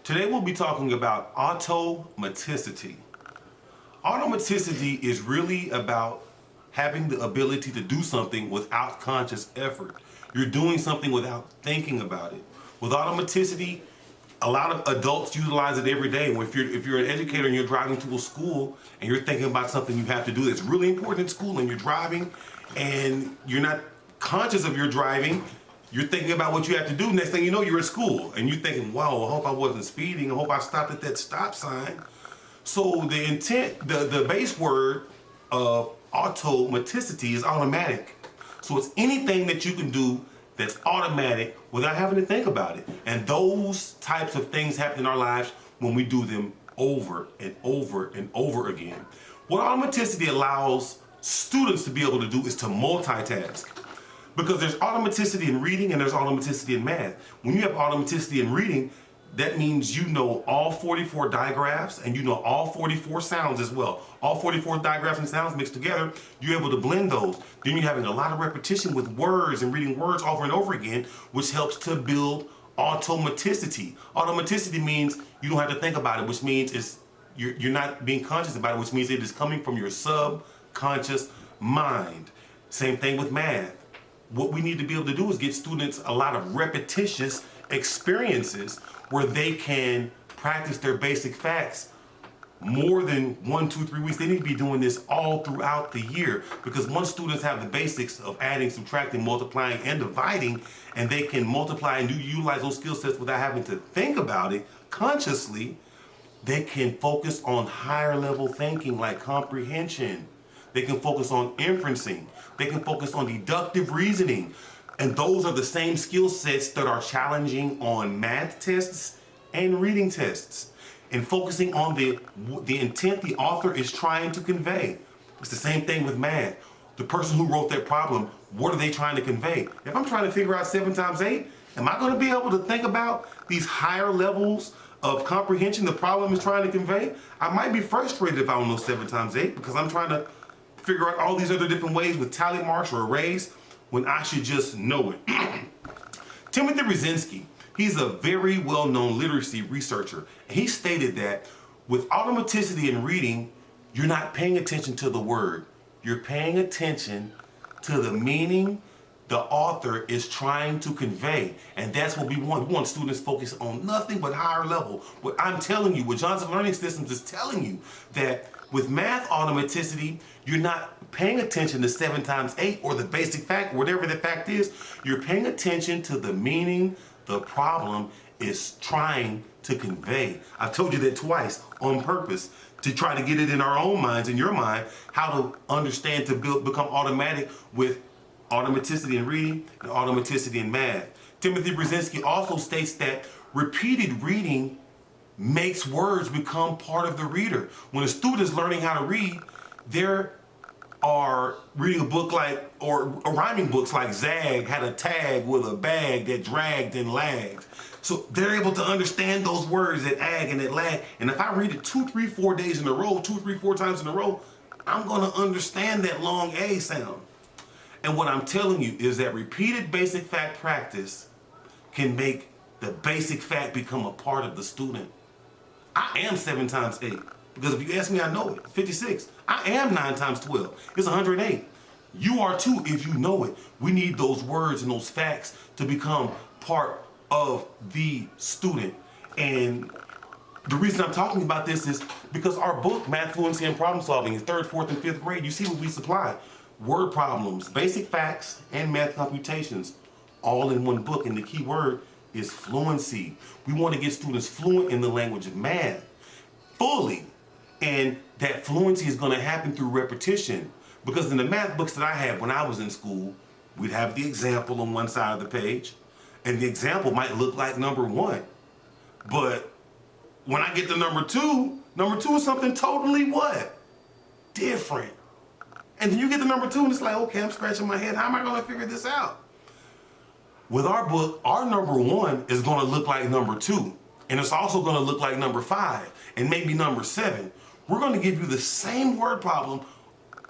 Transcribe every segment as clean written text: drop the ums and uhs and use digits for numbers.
Today we'll be talking about automaticity. Automaticity is really about having the ability to do something without conscious effort. You're doing something without thinking about it. With automaticity, a lot of adults utilize it every day. If you're an educator and you're driving to a school and you're thinking about something you have to do that's really important in school and you're driving and you're not conscious of your driving, you're thinking about what you have to do. Next thing you know, you're at school and you're thinking, wow, I hope I wasn't speeding. I hope I stopped at that stop sign. So the intent, the base word of automaticity is automatic. So it's anything that you can do that's automatic without having to think about it. And those types of things happen in our lives when we do them over and over and over again. What automaticity allows students to be able to do is to multitask. Because there's automaticity in reading and there's automaticity in math. When you have automaticity in reading, that means you know all 44 digraphs and you know all 44 sounds as well. All 44 digraphs and sounds mixed together, you're able to blend those. Then you're having a lot of repetition with words and reading words over and over again, which helps to build automaticity. Automaticity means you don't have to think about it, which means you're not being conscious about it, which means it is coming from your subconscious mind. Same thing with math. What we need to be able to do is get students a lot of repetitious experiences where they can practice their basic facts more than 1, 2, 3 weeks. They need to be doing this all throughout the year, because once students have the basics of adding, subtracting, multiplying, and dividing, and they can multiply and utilize those skill sets without having to think about it consciously, they can focus on higher level thinking like comprehension. They can focus on inferencing. They can focus on deductive reasoning. And those are the same skill sets that are challenging on math tests and reading tests. And focusing on the intent the author is trying to convey. It's the same thing with math. The person who wrote that problem, what are they trying to convey? If I'm trying to figure out 7 times 8, am I going to be able to think about these higher levels of comprehension the problem is trying to convey? I might be frustrated if I don't know 7 times 8 because I'm trying to figure out all these other different ways with tally marks or arrays when I should just know it. Timothy Brzezinski, he's a very well-known literacy researcher, and he stated that with automaticity in reading, you're not paying attention to the word. You're paying attention to the meaning the author is trying to convey. And that's what we want. We want students focused on nothing but higher level. What I'm telling you, what Johnson Learning Systems is telling you, that with math automaticity, you're not paying attention to 7 times 8 or the basic fact, whatever the fact is. You're paying attention to the meaning the problem is trying to convey. I've told you that twice on purpose to try to get it in our own minds, in your mind, how to understand to become automatic with automaticity in reading and automaticity in math. Timothy Brzezinski also states that repeated reading makes words become part of the reader. When a student is learning how to read, they are reading a book like, or rhyming books like Zag had a tag with a bag that dragged and lagged. So they're able to understand those words that ag and that lag. And if I read it 2, 3, 4 days in a row, 2, 3, 4 times in a row, I'm gonna understand that long A sound. And what I'm telling you is that repeated basic fact practice can make the basic fact become a part of the student. I am 7 times 8. Because if you ask me, I know it. 56. I am 9 times 12. It's 108. You are too if you know it. We need those words and those facts to become part of the student. And the reason I'm talking about this is because our book, Math Fluency and Problem Solving, is 3rd, 4th, and 5th grade. You see what we supply. Word problems, basic facts, and math computations, all in one book. And the key word is fluency. We want to get students fluent in the language of math, fully. And that fluency is going to happen through repetition. Because in the math books that I had when I was in school, we'd have the example on one side of the page, and the example might look like number 1. But when I get to number 2 is something totally what? Different. And then you get to number 2 and it's like, okay, I'm scratching my head. How am I going to figure this out? With our book, our number 1 is going to look like number 2. And it's also going to look like number 5 and maybe number 7. We're going to give you the same word problem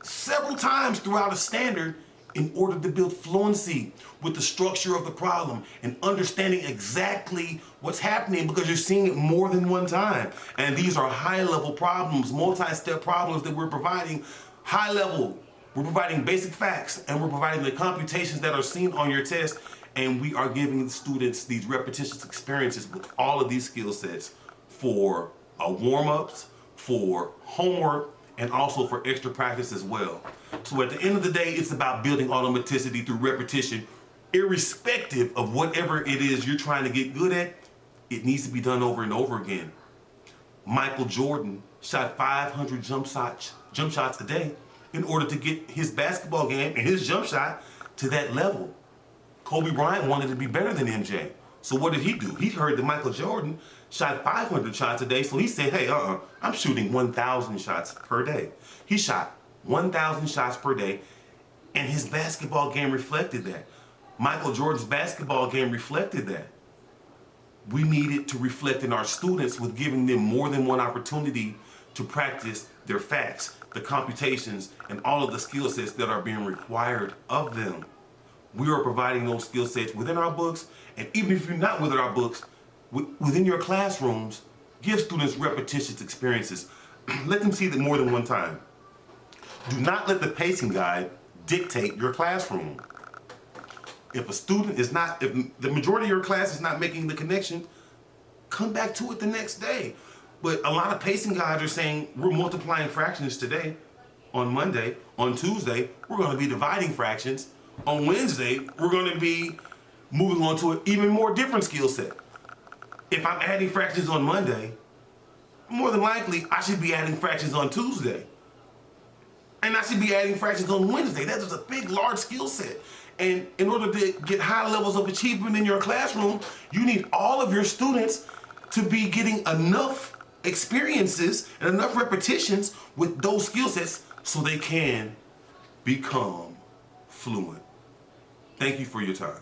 several times throughout a standard in order to build fluency with the structure of the problem and understanding exactly what's happening, because you're seeing it more than one time. And these are high-level problems, multi-step problems that we're providing high level. We're providing basic facts, and we're providing the computations that are seen on your test, and we are giving the students these repetitious experiences with all of these skill sets for warm-ups, for homework, and also for extra practice as well. So at the end of the day, it's about building automaticity through repetition, irrespective of whatever it is you're trying to get good at. It needs to be done over and over again. Michael Jordan shot 500 jump shots a day in order to get his basketball game and his jump shot to that level. Kobe Bryant wanted to be better than MJ. So what did he do? He heard that Michael Jordan shot 500 shots a day, so he said, hey, I'm shooting 1,000 shots per day. He shot 1,000 shots per day, and his basketball game reflected that. Michael Jordan's basketball game reflected that. We need it to reflect in our students with giving them more than one opportunity to practice their facts, the computations, and all of the skill sets that are being required of them. We are providing those skill sets within our books, and even if you're not within our books, within your classrooms, give students repetitious experiences. Let them see that more than one time. Do not let the pacing guide dictate your classroom. If the majority of your class is not making the connection, come back to it the next day. But a lot of pacing guides are saying, we're multiplying fractions today, on Monday, on Tuesday, we're going to be dividing fractions. On Wednesday, we're going to be moving on to an even more different skill set. If I'm adding fractions on Monday, more than likely, I should be adding fractions on Tuesday. And I should be adding fractions on Wednesday. That is a big, large skill set. And in order to get high levels of achievement in your classroom, you need all of your students to be getting enough experiences and enough repetitions with those skill sets so they can become fluent. Thank you for your time.